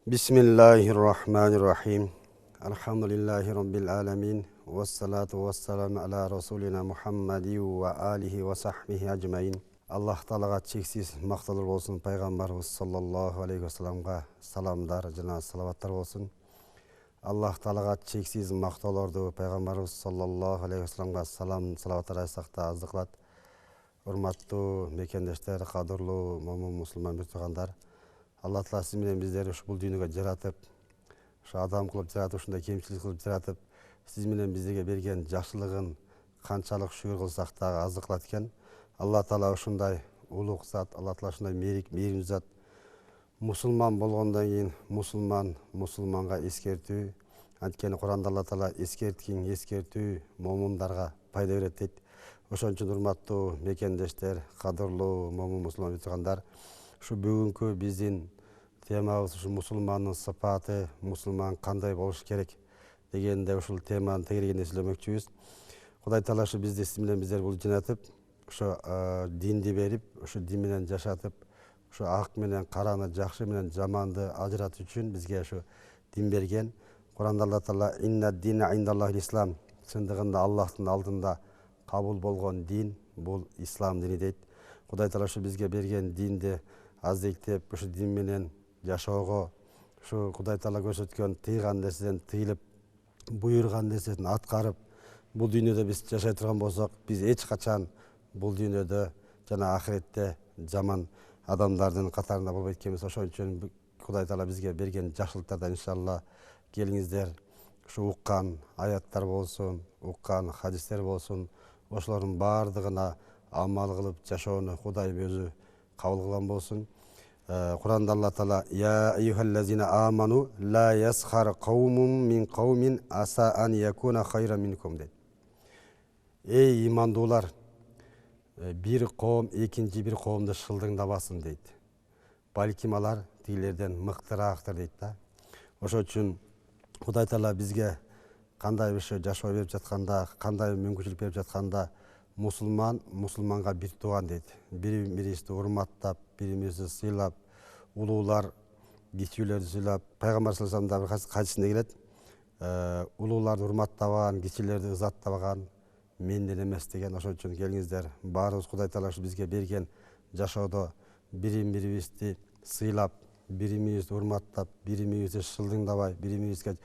Bismillahirrahmanirrahim. Alhamdulillahi Rabbil alamin. Wassalatu wassalamu ala Rasulina Muhammadi wa alihi wa sahbihi ajmain. Аллах Таалаға чексіз мақтаулар болсын, пайғамбарымыз саллаллаху алейхи вассаламға саламдар жана салаваттар болсын. Аллах Таалаға чексіз мақтауларды пайғамбарымыз саллаллаху алейхи вассаламға салаваттар айтсақ та аздық қылады. Урматтуу мекендештер, кадырлуу момун мусулман биртугандар, Алла Таала сиз менен биздерди ушул дүйнөгө жаратып, ушу адам кылып жаратып, ушундай кемчилик кылып жаратып, сиз менен биздерге берген жакшылыгын канчалык шүгүр кылсак дагы аздык кылат экен. Алла Таала ушундай улуг зат, Алла Таала ушундай мейирим зат. Мусулман болгондон кийин мусулманга эскертүү, анткени Куранда Алла Таала эскертүү момундарга пайда берет дейт. Ошон үчүн урматтуу мекендештер, кадырлуу момун мусулман биртугандар, ушу бүгүнкү биздин темабыз ушу мусулмандын сыпаты, мусулман кандай болуш керек дегенде ушул теманы тегерегинде сүйлөмөкчүбүз. Кудай Таала ушу бизди сиз менен биздерди бул жинатып, ушу динди берип, ушу дин менен жашатып, ушу ак менен караны, жакшы менен жаманды ажыратуу үчүн бизге ушу дин берген. Куранда Алла Таала инна дина индаллахил ислам, чындыгында Аллахтын алдында кабыл болгон дин бул ислам дини дейт. Кудай Таала ушу бизге берген динди аздектеп, ушу дин менен жашоого, ушу Кудай Таала көрсөткөн тыйган нерседен тыйылып, буйруган нерсесин аткарып, бул дүйнөдө биз жашай турган болсок, биз эч качан бул дүйнөдө жана ахиретте жаман адамдардын катарында болбойт экенбиз. Ошон үчүн Кудай Таала бизге берген жакшылыктардан иншалла келиңиздер, ушу уккан аяттар болсун, уккан хадистер болсун, ошолордун баардыгына амал кылып жашоону Кудайым өзү кабыл кылган болсун. Куранда Алла Таала я айюхаллазина аману ла ясхар каумун мин каумин аса ан якуна хайра минкум дейт. Эй имандуулар, бир коом экинчи бир коомду шылдыңдабасын дейт. Балким алар тигилерден мыктыраактыр дейт да. Ошон үчүн Кудай Таала бизге кандай ушу жашоо берип жатканда, кандай мүмкүнчүлүк берип жатканда, мусулманга бир тууган дейт. Бири-бирибизди урматтап, бири-бирибизди сыйлап, улуулар кичүүлөрдү сыйлап, пайгамбар саллаллаху алейхи вассалам хадисинде келет, улууларды урматтабаган, кичилерди ызаттабаган менден эмес деген. Ошон үчүн келиңиздер, баарыбыз Кудай Таала бизге берген жашоодо бири-бирибизди сыйлап, бири-бирибизди урматтап, бири-бирибизди шылдыңдабай, бири-бирибизге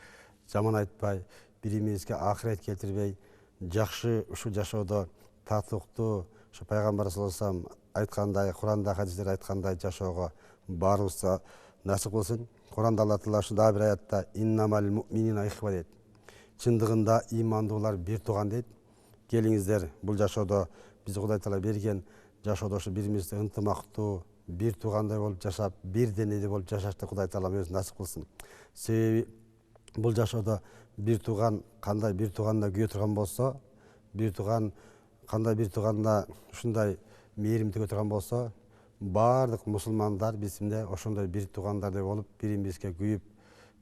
жаман айтпай, бири-бирибизге акырет келтирбей, жакшы ушу жашоодо татыктуу, ушу пайгамбар саллаллаху алейхи вассалам айткандай, Куранда хадистерде айткандай жашоого баарыбызга насип кылсын. Куранда Алла Таала ушу дагы бир аятта иннамал муъминина ихва дейт. Чындыгында имандуулар бир тууган дейт. Келиңиздер, бул жашоодо бизге Кудай Таала берген жашоодо ушу бири-бирибизди ынтымактуу, бир туугандай болуп жашап, бир денеде болуп жашашты Кудай Таала өзү насип кылсын. Себеби бул жашоодо бир тууган кандай бир тууганына күйө турган болсо, бир тууган кандай бир тууганына ушундай мейирим төгө турган болсо, баардык мусулмандар бизде ошондой бир туугандардай болуп, бири-бирибизге күйүп,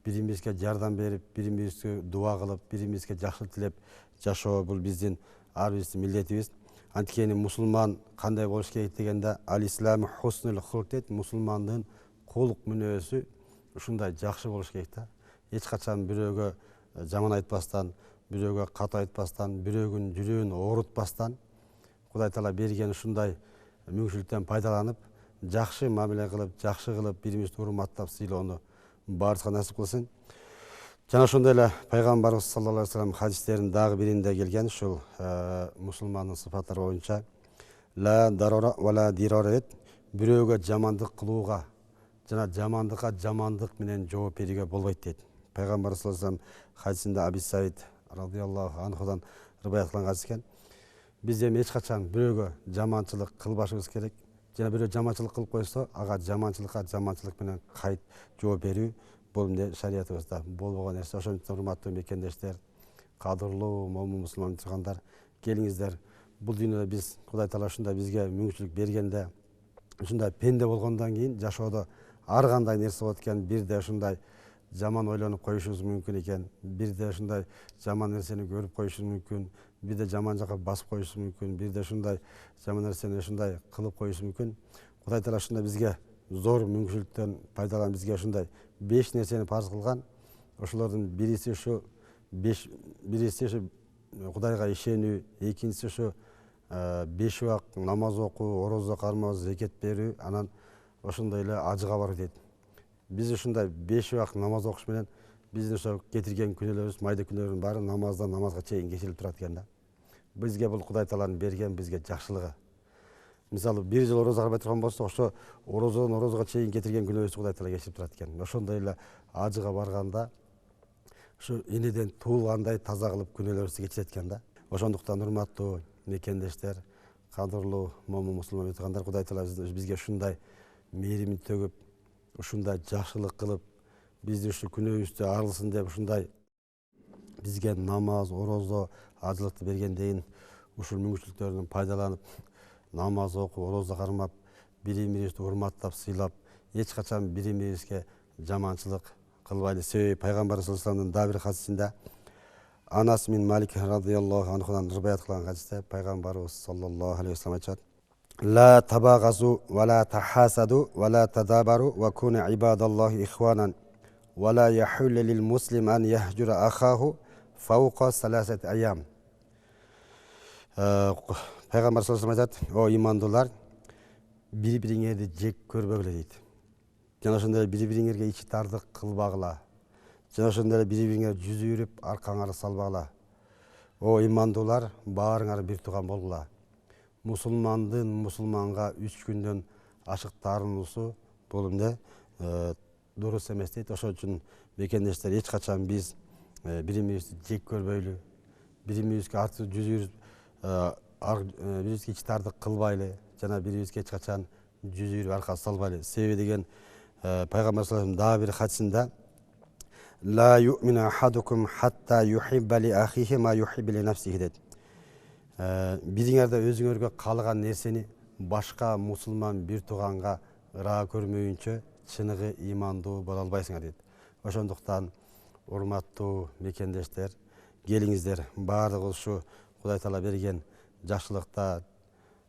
бири-бирибизге жардам берип, бири-бирибизге дуа кылып, бири-бирибизге жакшылык тилеп жашоо бул биздин ар биздин милдетибиз. Анткени мусулман кандай болуш керек дегенде ал-исламу хуснул хулк дейт. Мусулмандын кулук мүнөзү ушундай жакшы болуш керек да. Эч качан бирөөгө жаман айтпастан, бирөөгө кат айтпастан, бирөөгүн жүрөгүн оорутпастан, Кудай Таала берген ушундай мүмкүнчүлүктөн пайдаланып, жакшы мамиле кылып, жакшы кылып, бири-бирибизди урматтап сыйлоону баарыбызга насип кылсын. Жана ошондой эле пайгамбарыбыз саллаллаху алейхи вассалам хадистеринин дагы биринде келген ушул мусулмандын сыпаттары боюнча ла дарара ва ла дирара дейт. Бирөөгө жамандык кылууга жана жамандыкка жамандык менен жооп берүүгө болбойт дейт. Пайгамбар саллаллаху алейхи вассалам хадисинде Аби Саид радиаллаху анхудан риваят кылган хадис экен. Биз эми эч качан бирөөгө жаманчылык кылбашыбыз керек. Жана бирөө жаманчылык кылып койсо, ага жаманчылыкка жаманчылык менен кайт жооп берүү бул шариятыбызда болбогон нерсе. Ошон үчүн урматтуу мекендештер, кадырлуу момун мусулман туугандар, келиңиздер, бул дүйнөдө биз Кудай Таала ушундай бизге мүмкүнчүлүк бергенде, ушундай пенде болгондон кийин жашоодо ар кандай нерсе болот экен, бирде ушундай жаман ойлонуп коюшубуз мүмкүн экен, бирде ушундай жаман нерсени көрүп коюшубуз мүмкүн, бирде жаман жака басып коюшубуз мүмкүн, бирде ушундай жаман нерсени ушундай кылып коюшубуз мүмкүн. Кудай Таала ушундай бизге зор мүмкіншіліктен пайдаланып бізге ушундай 5 нерсени парыз кылган. Ошолордун бириси ушу Кудайга ишенүү, экинчиси ушу 5 убак намаз окуу, орозо кармоо, зекет берүү, анан ошондой эле ажыга баруу дейт. Биз ушундай 5 убак намаз окуш менен биздин ошо кетирген күнөөлөрүбүз, майда күнөөлөрдүн баары намаздан намазга чейин кечирилип турат экен да. Бизге бул Кудай Тааланын берген бизге жакшылыгы. Мисалы, бир жыл орозо кармай турган болсок, ошо орозодон орозого чейин кетирген күнөөбүздү Кудай Таала кечирип турат экен. Ошондой эле ажыга барганда ушу энеден туулгандай таза кылып күнөөлөрүбүздү кечирет экен да. Ошондуктан урматтуу мекендештер, кадырлуу момун мусулман өтүгандар, Кудай Таала бизге ушундай мээримин төгүп, ушундай жакшылык кылып, бизди ушу күнөөбүздү арылсын деп ушундай бизге намаз, орозо, ажылыкты бергенден ушул мүмкүнчүлүктөрдөн пайдаланып, намаз окуп, орозо кармап, бири-бирибизди урматтап, сыйлап, эч качан бири-бирибизге жаманчылык кылбайлы. Себеби пайгамбарыбыз саллаллаху алейхи вассаламдын дагы бир хадисинде Анас мин Малик радияллаху анхудан риваят кылган хадисте пайгамбарыбыз саллаллаху алейхи вассалам айтышат: لا تباغضوا ولا تحاسدوا ولا تدابروا وكونوا عباد الله إخوانا ولا يحل للمسلم أن يهجر أخاه فوق 3 أيام. Пайгамбар саллаллаху алейхи айтат: о имандуулар, бири-бириңерди жек көрбөгүлө дейт. Жана ошондой бири-бириңерге ичи тардык кылбагыла. Жана ошондой бири-бириңерге жүз үйрүп аркаңарды салбагыла. О имандуулар, баарыңар бир тууган болгула. Мусулмандын мусулманга 3 күндөн ашык таарынуусу бул эмне дурус эмес дейт. Ошон үчүн мекендештер, эч качан биз бири-бирибизди жек көрбөйлү, бири-бирибизге арты жүз үйрүп, бири-бирибизге ич тардык кылбайлы, жана бири-бирибизге эч качан жүз үйрүп арка салбайлы. Себеби деген пайгамбар саллаллаху алейхи дагы бир хадисинде لا يؤمن أحدكم حتى يحب لأخيه ما يحب لنفسه дейт. Бириңерде өзүңөргө каалаган нерсени башка мусулман бир тууганга ыраа көрмөйүнчө чыныгы имандуу боло албайсыңар дейт. Ошондуктан урматтуу мекендештер, келиңиздер, баардыгы ушу Кудай Таала берген жакшылыкта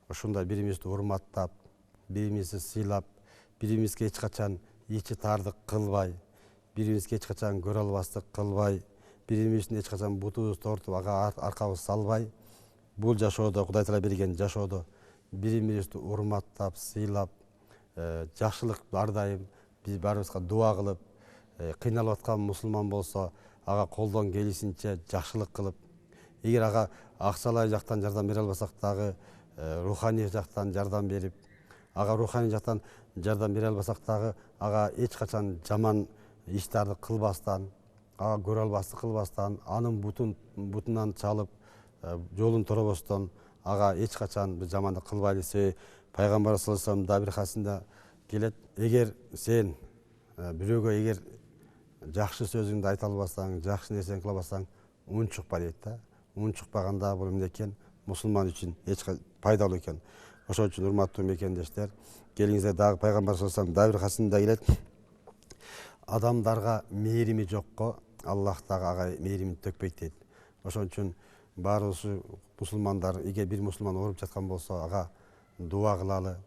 ушундай бири-бирибизди урматтап, бири-бирибизди сыйлап, бири-бирибизге эч качан ичи тардык кылбай, бири-бирибизге эч качан көрө албастык кылбай, бири-бирибиздин эч качан бутубузду тортуп ага аркабызды салбай, бул жашоодо, Кудай Таала берген жашоодо бири-бирибизди урматтап, сыйлап, жакшылык ар дайым биз баарыбызга дуа кылып, кыйналып аткан мусулман болсо, ага колдон келишинче жакшылык кылып, эгер ага акчалай жактан жардам бере албасак дагы руханий жактан жардам берип, ага руханий жактан жардам бере албасак дагы ага эч качан жаман иштерди кылбастан, ага көрө албастык кылбастан, анын бутунан чалып, жолун торобостон ага эч качан жамандык кылбайлы. Себеби пайгамбар саллаллаху алейхи вассалам дагы бир хадисинде келет: эгер сен бирөөгө эгер жакшы сөзүңдү айта албасаң, жакшы нерсени кыла албасаң, унчукпа дейт да. Унчукпаганда бул эмне экен? Мусулман үчүн эч пайдалуу экен. Ошон үчүн урматтуу мекендештер, келиңиздер, дагы пайгамбар саллаллаху алейхи вассалам дагы бир хадисинде келет: адамдарга мээрими жокко Аллах дагы ага мээримин төкпөйт дейт. Ошон үчүн баарыбыз мусулмандар, эгер бир мусулман ооруп жаткан болсо, ага дуа кылалы.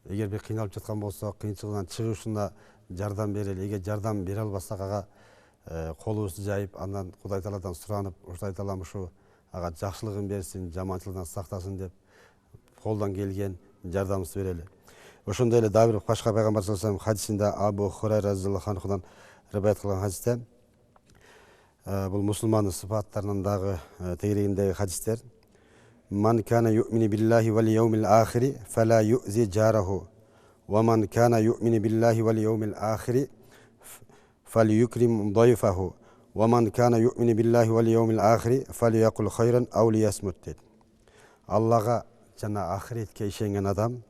Эгер бир кыйналып жаткан болсо, кыйынчылыгынан чыгышына жардам берели. Эгер жардам бере албасак, ага колубузду жайып, андан Кудай Тааладан суранып, Кудай Таалам ушу ага жакшылыгын берсин, жаманчылыктан сактасын деп колдон келген жардамыбызды берели. Ошондой эле дагы бир башка пайгамбар саллаллаху алейхи вассалам хадисинде Абу Хурайра разияллаху анхудан риваят кылган хадисте, бул мусулмандын сыфаттарынан дагы тегерегиндеги хадистер: Ман кана юъмину биллахи вал яумил ахири фала юъзи жараху ва ман кана юъмину биллахи вал яумил ахири фалюкрим дайфаху ва ман кана юъмину биллахи вал яумил ахири фалякул хайран ау лиясмут дейт. Аллага жана ахиретке ишенген адам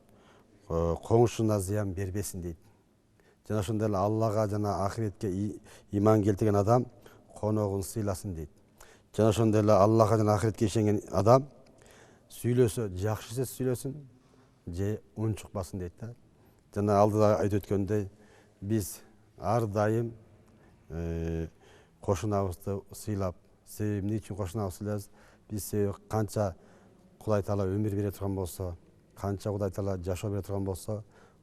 коңшуна зыян бербесин дейт. Жана ошондой эле Аллага жана ахиретке иман келтирген адам коногун сыйласын дейт. Жана ошондой эле Аллага жана ахиретке ишенген адам сүйлөсө жакшы сөз сүйлөсүн, же унчукпасын дейт да. Жана алдыда айтып өткөндөй, биз ар дайым кошунабызды сыйлап, себеби эмне үчүн кошунабызды сыйлайбыз? Биз себеби канча Кудай Таала өмүр бере турган болсо, канча Кудай Таала жашоо бере турган болсо,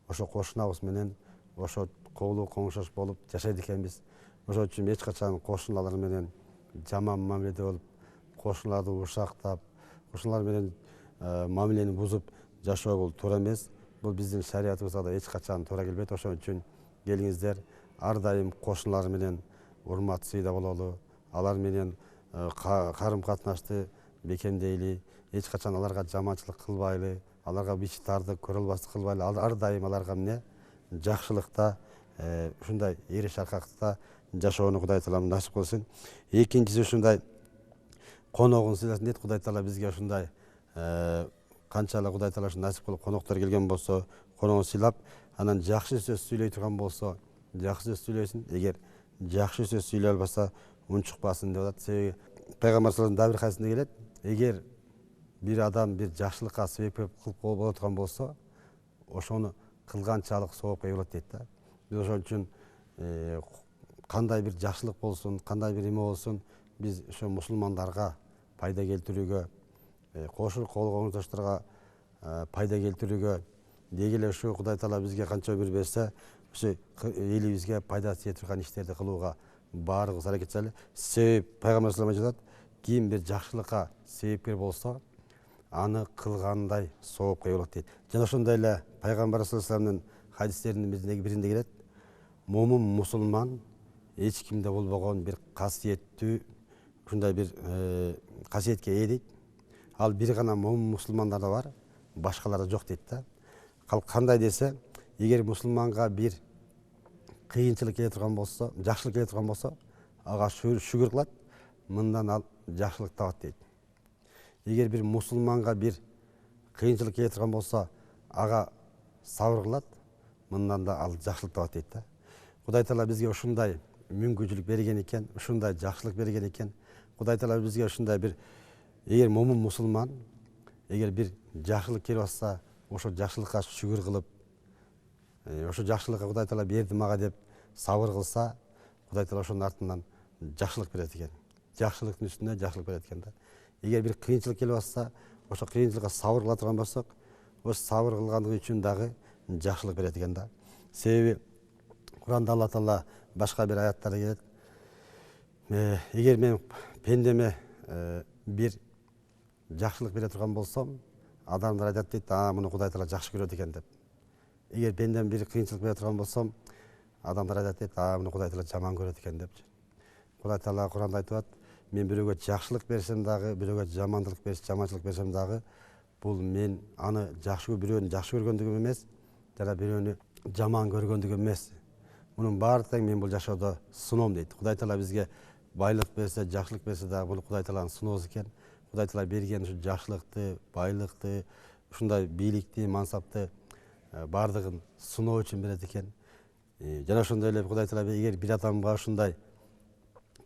ошо кошунабыз менен ошо коолуу коңшош болуп жашайт экенбиз. Ошол үчүн эч качан кошуналар менен жаман мамиледе болуп, кошуналарды ушактап, кошуналар менен мамилени бузуп жашоо бул туура эмес. Бул биздин шариятыбызга да эч качан туура келбейт. Ошон үчүн келиңиздер, ар дайым кошуналар менен урмат сыйда бололу, алар менен карым катнашты бекемдейли, эч качан аларга жаманчылык кылбайлы, аларга бич тартып көрө албастык кылбайлы, ар дайым аларга эмне жакшылыкта, ушундай эри шаркактыкта жашоону Кудай Таалам насип кылсын. Экинчиси ушундай коногун сыйласын дейт Кудай Таала бизге. Ушундай канчалык Кудай Таала насип кылып коноктор келген болсо, коногун сыйлап, анан жакшы сөз сүйлөй турган болсо, жакшы сөз сүйлөсүн. Эгер жакшы сөз сүйлөй албаса, унчукпасын деп атат. Себеби Пайгамбар саллаллаху алейхи ва саллям келет, эгер бир адам бир жакшылыкка себеп кылып боло турган болсо, ошону кылганчалык соопка ие болот дейт да. Биз ошон үчүн кандай бир жакшылык болсун, кандай бир эме болсун, биз ошо мусулмандарга пайда келтирүүгө, коошур коңшошторго пайда келтирүүгө, деги эле ушу Кудай Таала бизге канча өмүр берсе, ушу элибизге пайда тие турган иштерди кылууга баарыбыз аракет кылалы. Себеби Пайгамбар саллаллаху алейхи ва саллям айтат, ким бир жакшылыкка себепкер болсо, аны кылгандай соопка ие болот дейт. Жана ошондой эле Пайгамбар саллаллаху алейхи ва саллямдын хадистеринин биринде келет, момун мусулман эч кимде болбогон бир касиеттүү, ушундай бир касиетке ээ дейт. Ал бир гана момун мусулмандарда бар, башкаларда жок дейт да. Кандай десе, эгер мусулманга бир кыйынчылык келе турган болсо, жакшылык келе турган болсо, ага шүгүр кылат, мындан ал жакшылык табат дейт. Эгер бир мусулманга бир кыйынчылык келе турган болсо, ага сабыр кылат, мындан да ал жакшылык табат дейт да. Кудай Таала бизге ушундай мүмкүнчүлүк берген экен, ушундай жакшылык берген экен. Кудай Таала бизге ушундай бир, эгер момун мусулман, эгер бир жакшылык келип атса, ошо жакшылыкка шүгүр кылып, ошо жакшылыкка Кудай Таала берди мага деп сабыр кылса, Кудай Таала ошонун артынан жакшылык берет экен. Жакшылыктын үстүнө жакшылык берет экен да. Эгер бир кыйынчылык келип атса, ошо кыйынчылыкка сабыр кыла турган болсок, ошо сабыр кылгандыгы үчүн дагы жакшылык берет экен да. Себеби Куранда Алла Таала башка бир аяттарда келет, эгер мен пендеме бир жакшылык бере турган болсом, адамдар айтат дейт, муну Кудай Таала жакшы көрөт экен деп. Эгер пендем бир кыйынчылык бере турган болсом, адамдар айтат дейт, муну Кудай Таала жаман көрөт экен деп. Кудай Таала Куранда айтып атат, мен бирөөгө жакшылык берсем дагы, бирөөгө жаманчылык берсем дагы, бул мен аны бирөөнү жакшы көргөндүгүм эмес, жана бирөөнү жаман көргөндүгүм эмес. Мунун баардыгын мен бул жашоодо сыноом дейт. Кудай Таала бизге байлык берсе, жакшылык берсе дагы, бул Кудай Тааланын сыноосу экен. Кудай Таала берген ушу жакшылыкты, байлыкты, ушундай бийликти, мансапты баардыгын сыноо үчүн берет экен. Жана ошондой эле Кудай Таала эгер бир адамга ушундай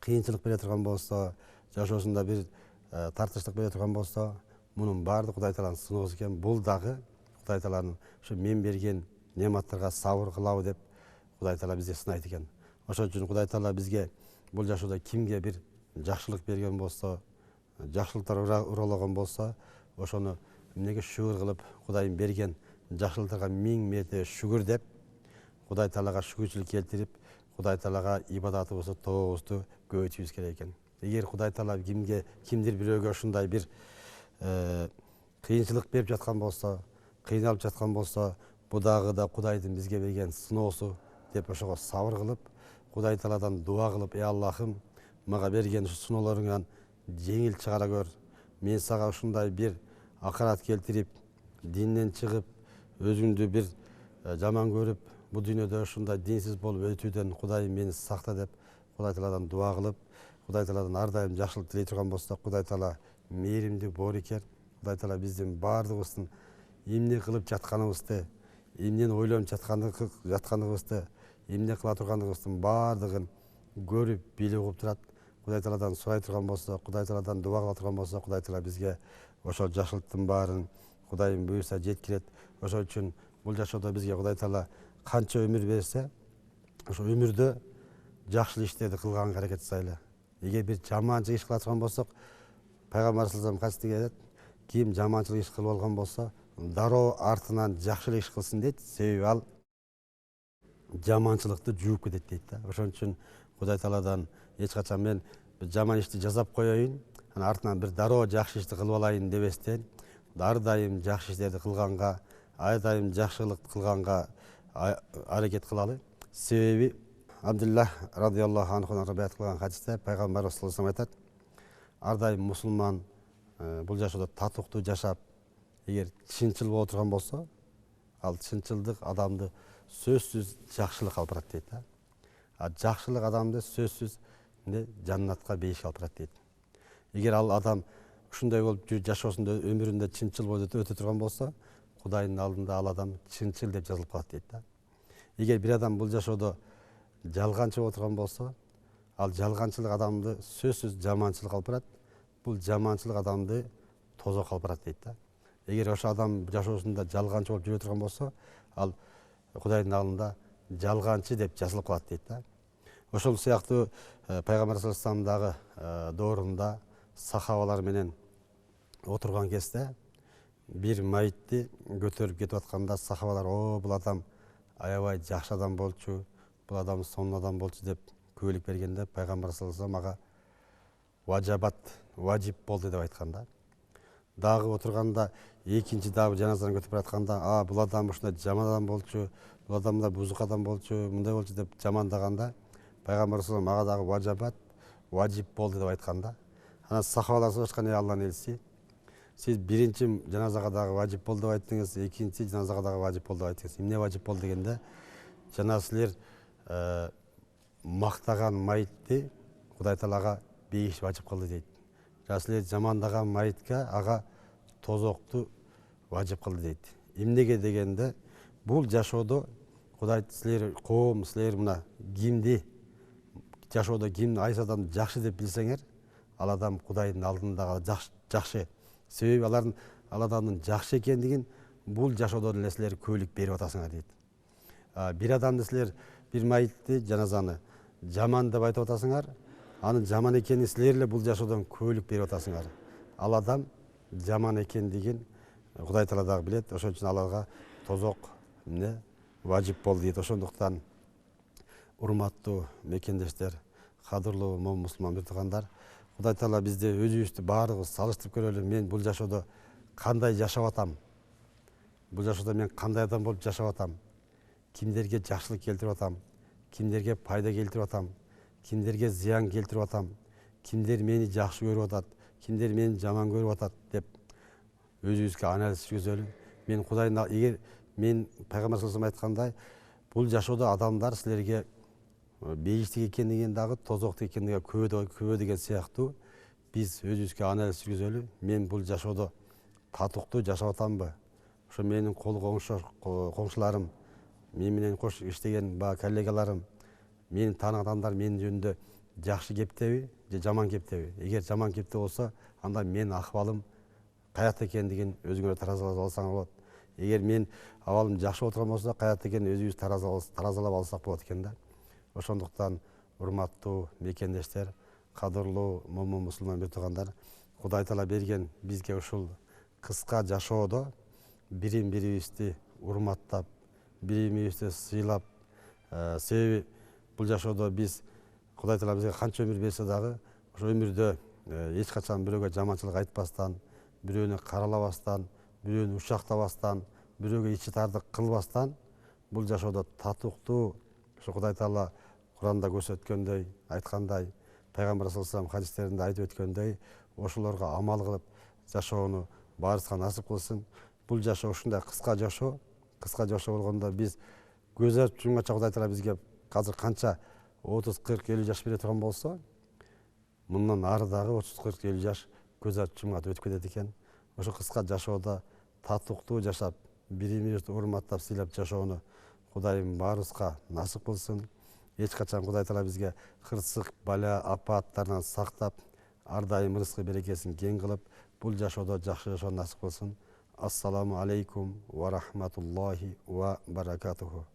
кыйынчылык бере турган болсо, жашоосунда бир тартыштык бере турган болсо, мунун баардыгы Кудай Тааланын сыноосу экен. Бул дагы Кудай Тааланын ушу мен берген нематтарга сабыр кылабы деп Кудай Таала бизди сынайт экен. Ошон үчүн Кудай Таала бизге бул жашоодо кимге бир жакшылык берген болсо, жакшылыктар уроологон болсо, ошону эмнеге шүгүр кылып, Кудайым берген жакшылыктарга миң мерте шүгүр деп, Кудай Таалага шүгүрчүлүк келтирип, Кудай Таалага ибадатыбызды, тообузду көбөйтүбүз керек экен. Эгер Кудай Таала кимдир бирөөгө ушундай бир кыйынчылык берип жаткан болсо, кыйналып жаткан болсо, бу дагы да Кудайдын бизге берген сыноосу деп ошого сабыр кылып, Кудай Тааладан дуа кылып, Аллахым, мага берген ушу сыноолоруңан жеңил чыгара көр. Мен сага ушундай бир акарат келтирип, динден чыгып, өзүңдү бир жаман көрүп, бу дүйнөдө ушундай динсиз болуп өтүүдөн Кудайым мени сакта деп Кудай Тааладан дуа кылып, Кудай Тааладан ар дайым жакшылык тилей турган болсок, Кудай Таала мээримдүү, боорукер. Кудай Таала биздин баардыгыбыздын эмне кылып жатканыбызды, эмнени ойлонуп жатканыбызды, эмне кыла тургандыгыбыздын баардыгын көрүп, билип угуп турат. Кудай Тааладан сурай турган болсок, Кудай Тааладан дуа кыла турган болсок, Кудай Таала бизге ошол жакшылыктын баарын Кудайым буйрса жеткирет. Ошол үчүн бул жашоодо бизге Кудай Таала канча өмүр берсе, ошо өмүрдө жакшы иштерди кылганга аракет жасайлы. Эгер бир жаманчылык иш кыла турган болсок, Пайгамбар саллаллаху алейхи ва саллям ким жаманчылык иш кылып алган болсо, дароо артынан жакшылык иш кылсын дейт, себеби ал жаманчылыкты жууп кетет дейт да. Ошон үчүн Кудай Тааладан эч качан мен жаман ишти жасап коеюн, анан артынан бир дароо жакшы ишти кылып алайын дебестен, ар дайым жакшы иштерди кылганга, ар дайым жакшылык кылганга аракет кылалы. Себеби Абдуллах радиаллаху анхудан риwayat кылган хадисте пайгамбарыбыз саллаллаху алейхи айтат: ар дайым мусулман бул жашоодо татыктуу жашап, эгер чынчыл боло турган болсо, ал чынчылдык адамды сөзсүз жакшылыкка алып барат дейт да. А жакшылык адамды сөзсүз жаннатка бейишке алып барат дейт. Эгер ал адам ушундай болуп жашоосунда өмүрүндө чынчыл болуп өтө турган болсо, Кудайдын алдында ал адам чынчыл деп жазылып калат дейт да. Эгер бир адам бул жашоодо жалганчы боло турган болсо, ал жалганчылык адамды сөзсүз жаманчылыкка алып барат. Бул жаманчылык адамды тозокко алып барат дейт да. Эгер ошо адам жашоосунда жалганчы болуп жүрө турган болсо, ал Кудайдын алдында жалганчы деп жазылып калат дейт да. Ошол сыяктуу пайгамбар саллаллаху алейхи вассаламдагы доорунда сахабалар менен отурган кезде бир майытты көтөрүп кетип атканда сахабалар: "О, бул адам аябай жакшы адам болчу, бул адам сонун адам болчу" деп күбөлүк бергенде пайгамбар саллаллаху алейхи вассалам ага важабат, важип болду деп айткан да. Дагы отурганда экинчи дагы жаназаны көтөрүп баратканда: "Бул адам ушундай жаман адам болчу, бул адам да бузук адам болчу, мындай болчу" деп жамандаганда пайгамбар саллаллаху алейхи вассалам ага дагы важабат, важип болду деп айткан да. Анан сахабалар сурашкан: "Ey Алланын элчиси, сиз биринчи жаназага дагы важип болду деп айттыңыз, экинчи жаназага дагы важип болду деп айттыңыз. Эмне важип болду?" дегенде, "Жана силер мактаган майытты Кудай Таалага бейиш важип кылды" дейт. "Жана силер жамандаган майытка ага тозокту важип кылды" дейт. Эмнеге дегенде, бул жашоодо Кудай силер коом, силер мына кимди жашоодо ким айсы адамды жакшы деп билсеңер, ал адам Кудайдын алдында жакшы. Себеби ал адамдын жакшы экендигин бул жашоодо эле силер күбөлүк берип атасыңар дейт. Бир адамды силер, бир майытты, жаназаны жаман деп айтып атасыңар, анын жаман экенин силер эле бул жашоодон күбөлүк берип атасыңар. Ал адам жаман экендигин Кудай Таала дагы билет. Ошон үчүн аларга тозок важип болду дейт. Ошондуктан урматтуу мекендештер, кадырлуу мусулман биртугандар, Кудай Таала бизди өзүбүздү баарыбыз салыштырып көрөлү. Мен бул жашоодо кандай жашап атам? Бул жашоодо мен кандай адам болуп жашап атам? Кимдерге жакшылык келтирип атам? Кимдерге пайда келтирип атам? Кимдерге зыян келтирип атам? Кимдер мени жакшы көрүп атат? Кимдер мени жаман көрүп атат деп өзүбүзгө анализ жүргүзөлү. Мен Кудайдын, эгер мен пайгамбар саллаллаху алейхи вассалам айткандай, бул жашоодо адамдар силерге бейиштик экендигин дагы тозоктук экендигин күбө деген сыяктуу биз өзүбүзгө анализ жүргүзөлү. Мен бул жашоодо татыктуу жашап атамбы? Ошо менин коңшуларым, мен менен кош иштеген коллегаларым, мени тааныган адамдар менин жөнүндө жакшы кептеби же жаман кептеби? Эгер жаман кепте болсо, анда менин акыбалым каякта экендигин өзүңөр таразалап алсаңар болот. Эгер мен абалым жакшы боло турган болсо, каякта экенин өзүбүз таразалап алсак болот экен да. Ошондуктан урматтуу мекендештер, кадырлуу момун мусулман биртугандар, Кудай Таала берген бизге ушул кыска жашоодо бирин бирибизди урматтап, бирин бирибизди сыйлап, себеби бул жашоодо биз Кудай Таала бизге канча өмүр берсе дагы, ошо өмүрдө эч качан бирөөгө жаманчылык айтпастан, бирөөнү каралабастан, бирөөнү учактабастан, бирөөгө ичи тардык кылбастан, бул жашоодо татыктуу, ошо Кудай Таала Куранда көрсөткөндөй, айткандай, пайгамбар саллаллаху алейхи вассалам хадистеринде айтып өткөндөй, ошолорго амал кылып жашоону баарыбызга насип кылсын. Бул жашоо ушундай кыска жашоо болгондо биз көз ачып жумганча Кудай Таала бизге азыр канча 30, 40, 50 жаш бере турган болсо, мындан ары дагы 30, 40, 50 жаш көз ачып жумганда өтүп кетет экен. Ошо кыска жашоодо татыктуу жашап, бирин бирибизди урматтап, сыйлап жашоону Кудайым баарыбызга насип кылсын. Эч качан Кудай Таала бизге кырсык, бала, апаттардан сактап, ар дайым рызкы берекесин кең кылып, бул жашоодо жакшы жашоону насип кылсын. Ассаламу алейкум ва рахматуллахи ва баракатуху.